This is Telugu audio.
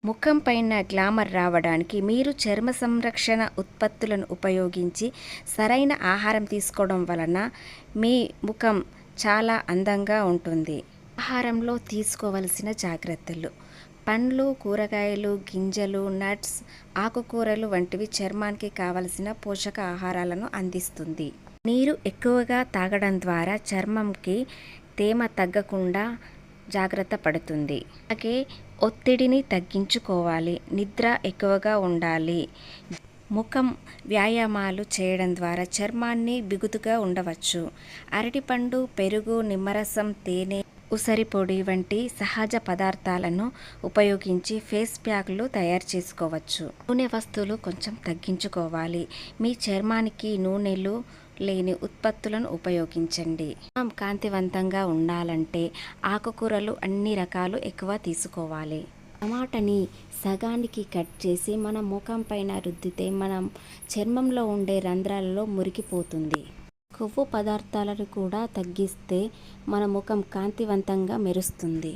ముఖం పైన గ్లామర్ రావడానికి మీరు చర్మ సంరక్షణ ఉత్పత్తులను ఉపయోగించి సరైన ఆహారం తీసుకోవడం వలన మీ ముఖం చాలా అందంగా ఉంటుంది. ఆహారంలో తీసుకోవలసిన జాగ్రత్తలు: పండ్లు, కూరగాయలు, గింజలు, నట్స్, ఆకుకూరలు వంటివి చర్మానికి కావలసిన పోషక ఆహారాలను అందిస్తుంది. నీరు ఎక్కువగా తాగడం ద్వారా చర్మంకి తేమ తగ్గకుండా జాగ్రత్త పడుతుంది. అలాగే ఒత్తిడిని తగ్గించుకోవాలి. నిద్ర ఎక్కువగా ఉండాలి. ముఖం వ్యాయామాలు చేయడం ద్వారా చర్మాన్ని బిగుతుగా ఉండవచ్చు. అరటిపండు, పెరుగు, నిమ్మరసం, తేనె, ఉసిరిపొడి వంటి సహజ పదార్థాలను ఉపయోగించి ఫేస్ ప్యాక్లు తయారు చేసుకోవచ్చు. నూనె వస్తువులు కొంచెం తగ్గించుకోవాలి. మీ చర్మానికి నూనెలు లేని ఉత్పత్తులను ఉపయోగించండి. కాంతివంతంగా ఉండాలంటే ఆకుకూరలు అన్ని రకాలు ఎక్కువ తీసుకోవాలి. టమాటాని సగానికి కట్ చేసి మన ముఖం పైన రుద్దితే మనం చర్మంలో ఉండే రంధ్రాలలో మురికిపోతుంది. కొవ్వు పదార్థాలను కూడా తగ్గిస్తే మన ముఖం కాంతివంతంగా మెరుస్తుంది.